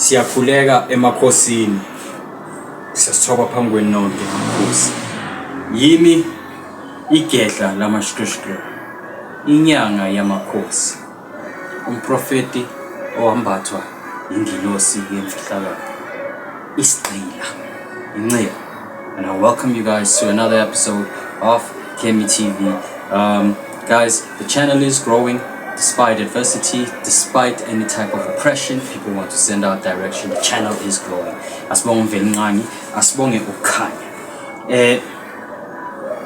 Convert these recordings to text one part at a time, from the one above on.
Siyakhuleka emakhosini. Siyasithoba phambi kwenonke inkosi. Yimi igedla lamashkrishkre. Inyanga yamakhosi. Umprofeti owambathwa ingilosi yemfihlakalo. Isigqila. Inceba. And I welcome you guys to another episode of Communing TV. Guys, the channel is growing despite adversity, despite any type of oppression. People want to send out direction. The channel is growing. Asibonge mvelingani, asibonge ukukhanya.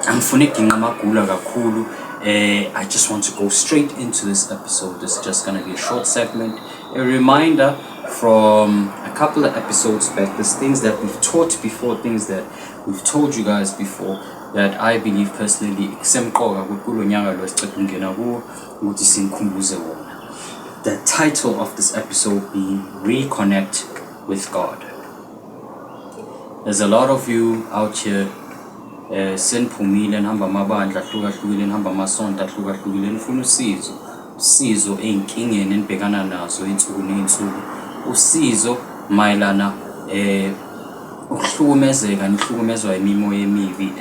Angifune ngamagula kakhulu. I just want to go straight into this episode. This is just gonna be a short segment, a reminder from a couple of episodes back. There's things that we've taught before, things that we've told you guys before, that I believe personally the title of this episode being Reconnect with God. There's a lot of you out here senphumile nihamba amabandla ahlukahlukile nihamba amasonto ahlukahlukile nifuna usizo einkingeni enibhekana nazo insuku neinsuku, usizo mayelana ukuhlukumezeka nihlukumezwa imimoya emibi,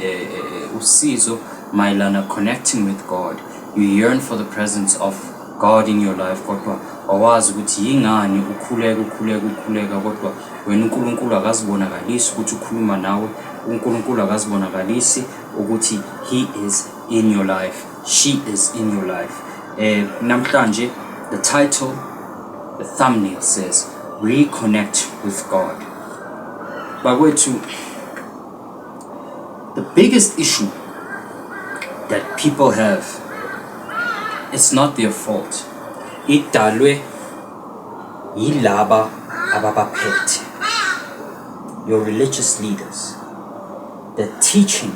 usizo mayelana connecting with God. You yearn for the presence of God in your life, kodwa awazi ukuthi yingani ukhuleka kodwa wena uNkulunkulu akazibonakalisi ukuthi ukhuluma nawe, uNkulunkulu akazibonakalisi ukuthi he is in your life, she is in your life. Namhlanje the title, the thumbnail says Reconnect with God. Bakwethu, the biggest issue that people have, it's not their fault. Idalwe yilaba ababaphethe. Your religious leaders. The teaching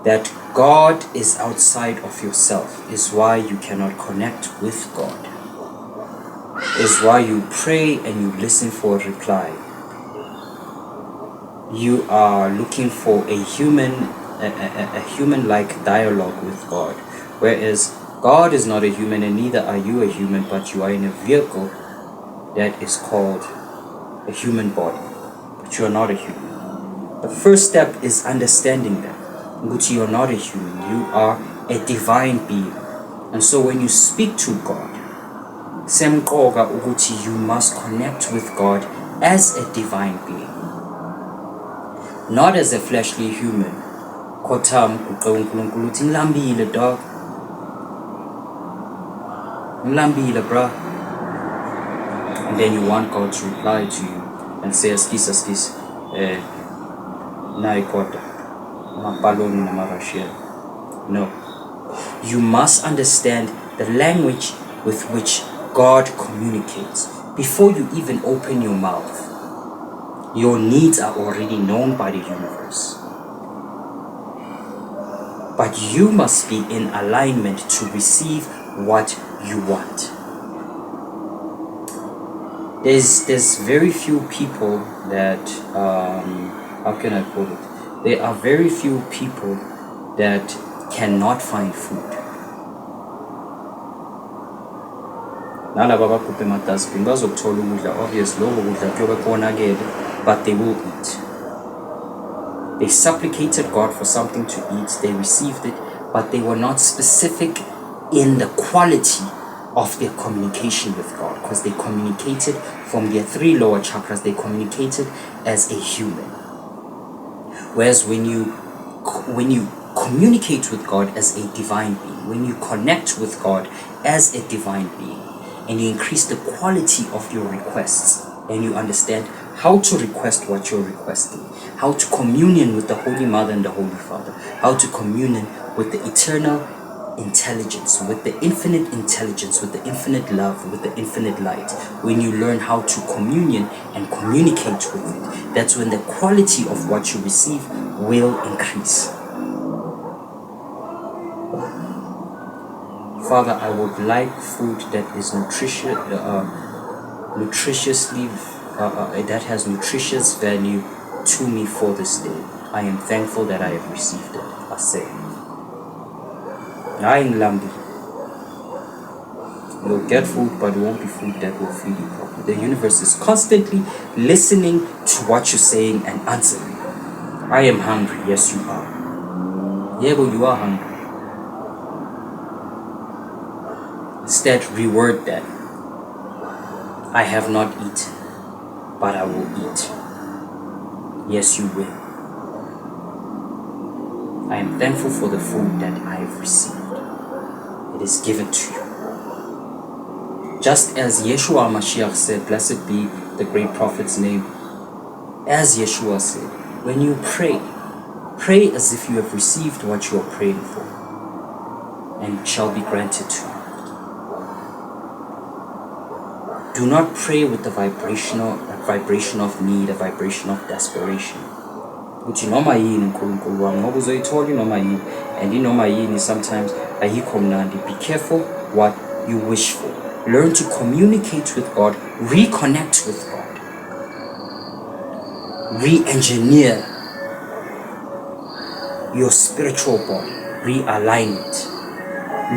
that God is outside of yourself is why you cannot connect with God. Is why you pray and you listen for a reply. You are looking for a human-like dialogue with God, whereas God is not a human and neither are you a human, but you are in a vehicle that is called a human body, but you are not a human. The first step is understanding that you are not a human, you are a divine being. And so when you speak to God, you must connect with God as a divine being, not as a fleshly human. Kotam ngilambile dog, ngilambile bruh, and then you want God to reply to you and say skis naikota mapaloni na marashia. No, you must understand the language with which God communicates before you even open your mouth. Your needs are already known by the universe. But you must be in alignment to receive what you want. There's very few people that, how can I put it? There are very few people that cannot find food. But they will eat. They supplicated God for something to eat, they received it, but they were not specific in the quality of their communication with God, because they communicated from their 3 lower chakras, they communicated as a human. Whereas when you communicate with God as a divine being, when you connect with God as a divine being, and you increase the quality of your requests, and you understand how to request what you're requesting, how to communion with the Holy Mother and the Holy Father, how to communion with the eternal intelligence, with the infinite intelligence, with the infinite love, with the infinite light. When you learn how to communion and communicate with it, that's when the quality of what you receive will increase. Father, I would like food that is nutritiously that has nutritious value to me for this day. I am thankful that I have received it. I say, You'll get food, but it won't be food that will feed you properly. The universe is constantly listening to what you're saying and answering. I am hungry. Yes, you are. Yeah, but you are hungry. Instead, reword that. I have not eaten, but I will eat. Yes, you will. I am thankful for the food that I have received. It is given to you. Just as Yeshua Mashiach said, blessed be the great prophet's name. As Yeshua said, when you pray, pray as if you have received what you are praying for, and it shall be granted to you. Do not pray with a vibration of need, a vibration of desperation. Uthi noma yini uNkulunkulu wami ngoba uzoyithola noma yini, and inoma yini sometimes ayikho mnandi. Be careful what you wish for. Learn to communicate with God, reconnect with God, re-engineer your spiritual body, realign it.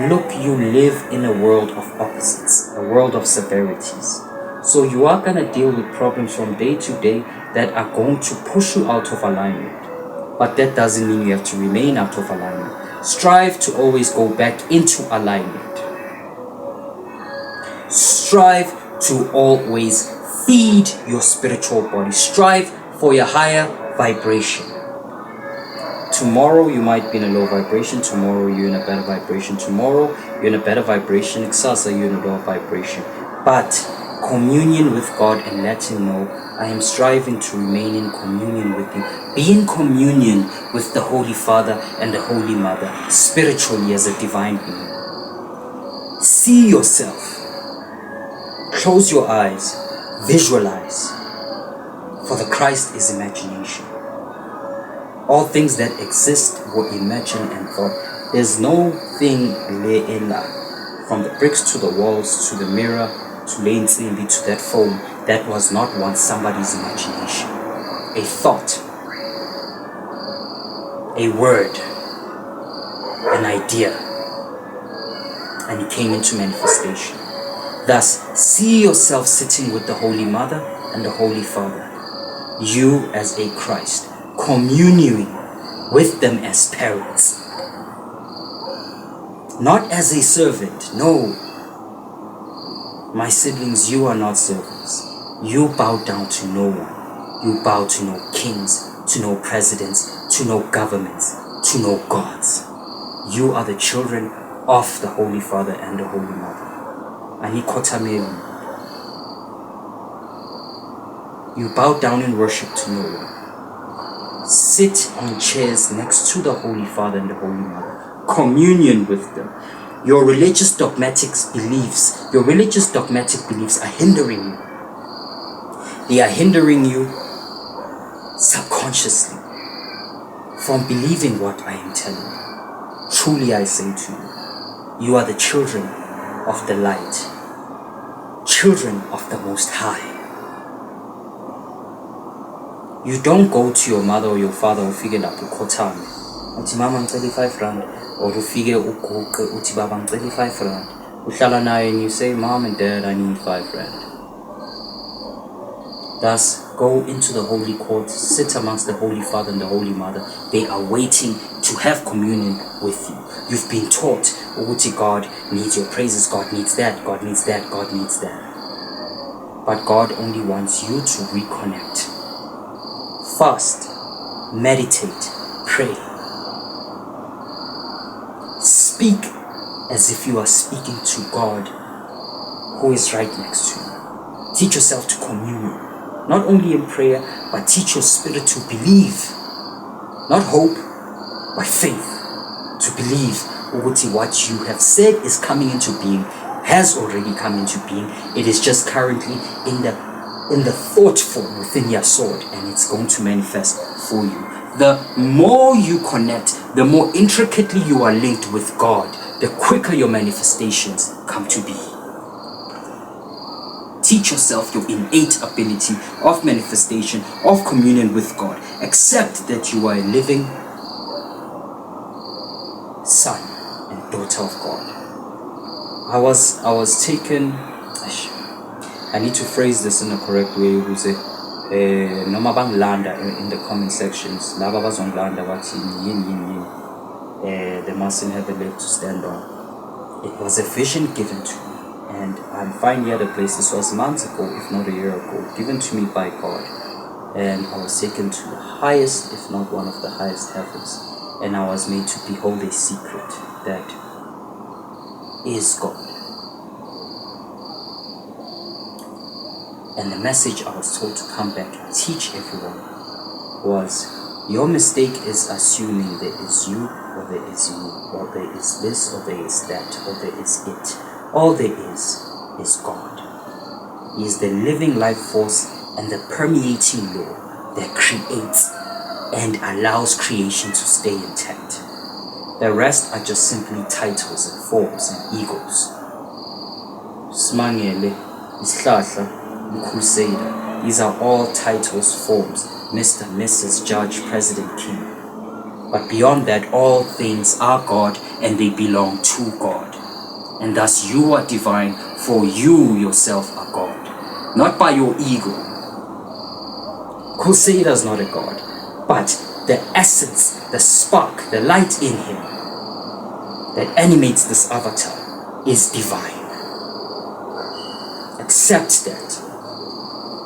Look, you live in a world of opposites, a world of severities. So you are going to deal with problems from day to day that are going to push you out of alignment. But that doesn't mean you have to remain out of alignment. Strive to always go back into alignment. Strive to always feed your spiritual body. Strive for your higher vibration. Tomorrow you might be in a low vibration. Tomorrow you're in a better vibration. Tomorrow you're in a better vibration. Xasa, you're in a lower vibration. But communion with God and let Him know, I am striving to remain in communion with you. Be in communion with the Holy Father and the Holy Mother, spiritually as a divine being. See yourself. Close your eyes. Visualize. For the Christ is imagination. All things that exist were imagined and thought. There's no thing from the bricks to the walls, to the mirror, to Lane to that phone, that was not once somebody's imagination. A thought, a word, an idea, and it came into manifestation. Thus, see yourself sitting with the Holy Mother and the Holy Father. You as a Christ, communing with them as parents. Not as a servant, no. My siblings, you are not servants. You bow down to no one. You bow to no kings, to no presidents, to no governments, to no gods. You are the children of the Holy Father and the Holy Mother. Anikotameli. You bow down in worship to no one. Sit on chairs next to the Holy Father and the Holy Mother. Communion with them. Your religious dogmatic beliefs are hindering you. They are hindering you subconsciously from believing what I am telling you. Truly I say to you, you are the children of the light, children of the Most High. You don't go to your mother or your father ufike lapho ukhothame uthi mama ngicela 5 rand, or ufike uguqe uthi baba ngicela 5 rand. Uhlala naye and you say, Mom and Dad, I need 5 rand. Thus, go into the holy court, sit amongst the Holy Father and the Holy Mother. They are waiting to have communion with you. You've been taught, Uguti, God needs your praises, God needs that, God needs that, God needs that. But God only wants you to reconnect. Fast, meditate, pray. Speak as if you are speaking to God who is right next to you. Teach yourself to commune. Not only in prayer, but teach your spirit to believe. Not hope, but faith. To believe what you have said is coming into being, has already come into being. It is just currently in the thought form within your sword, and it's going to manifest for you. The more you connect, the more intricately you are linked with God, the quicker your manifestations come to be. Teach yourself your innate ability of manifestation, of communion with God. Accept that you are a living son and daughter of God. I was taken. I need to phrase this in a correct way. Noma bangilanda in the comment sections. Laba bazongilanda bathi yini. They mustn't have a leg to stand on. It was a vision given to me, and I'm finally at a place. This was months ago, if not a year ago, given to me by God, and I was taken to the highest, if not one of the highest heavens, and I was made to behold a secret that is God. And the message I was told to come back and teach everyone was, your mistake is assuming there is you, or there is me, or there is this, or there is that, or there is it. All there is God. He is the living life force and the permeating law that creates and allows creation to stay intact. The rest are just simply titles and forms and egos. Smangele, Isihlahla, Crusader. These are all titles, forms, Mr., Mrs., Judge, President, King. But beyond that, all things are God and they belong to God. And thus you are divine, for you yourself are God. Not by your ego. Crusader is not a God, but the essence, the spark, the light in him that animates this avatar is divine. Accept that.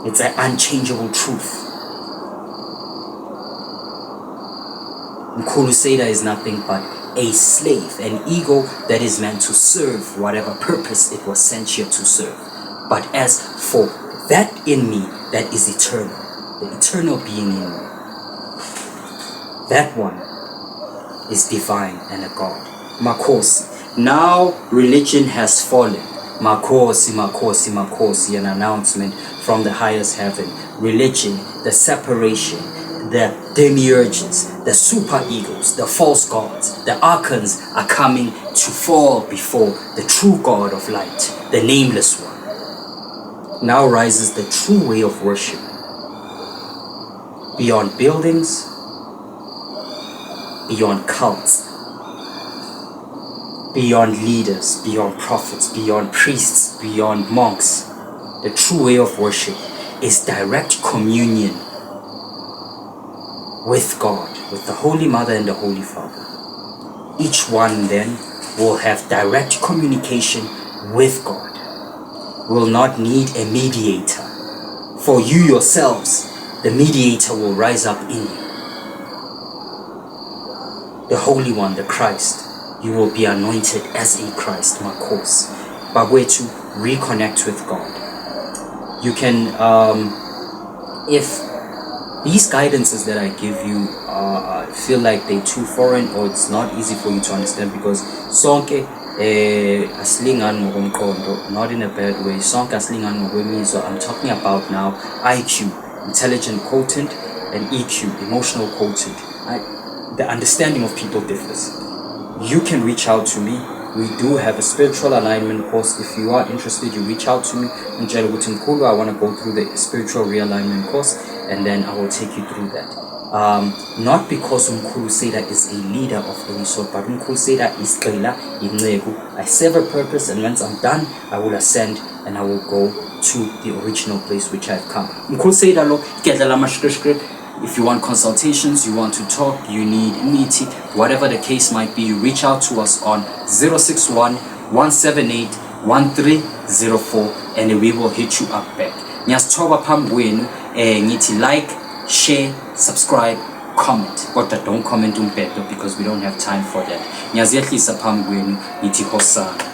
It's an unchangeable truth. Crusader is nothing but a slave, an ego that is meant to serve whatever purpose it was sent here to serve. But as for that in me that is eternal, the eternal being in me, that one is divine and a God. Makosi. Now religion has fallen. Makosi, Makosi, Makosi, an announcement from the highest heaven. Religion, the separation, the demiurges, the super egos, the false gods, the archons are coming to fall before the true God of light, the nameless one. Now rises the true way of worship. Beyond buildings, beyond cults, beyond leaders, beyond prophets, beyond priests, beyond monks. The true way of worship is direct communion with God, with the Holy Mother and the Holy Father. Each one then will have direct communication with God, will not need a mediator. For you yourselves, the mediator will rise up in you. The Holy One, the Christ, you will be anointed as a Christ, Makos, by way to reconnect with God. You can, if these guidances that I give you feel like they're too foreign or it's not easy for you to understand, because sonke asilingani ngokomqondo, not in a bad way, sonke asilingani ngokwemizwa. I'm talking about now IQ, intelligent quotient, and EQ, emotional quotient. The understanding of people differs. You can reach out to me. We do have a spiritual alignment course. If you are interested, you reach out to me. I want to go through the spiritual realignment course, and then I will take you through that. Not because Crusader is a leader of any sort, but Crusader is Qela, I serve a purpose, and once I'm done, I will ascend and I will go to the original place which I've come. Crusader lo if you want consultations, you want to talk, you need meeting, whatever the case might be, you reach out to us on 061-178-1304 and we will hit you up back. Nyasithoba phambi kwenu ngithi like, share, subscribe, comment. But don't comment umbhedo because we don't have time for that. Ngiyaziyehlisa phambi kwenu ngithi hosana.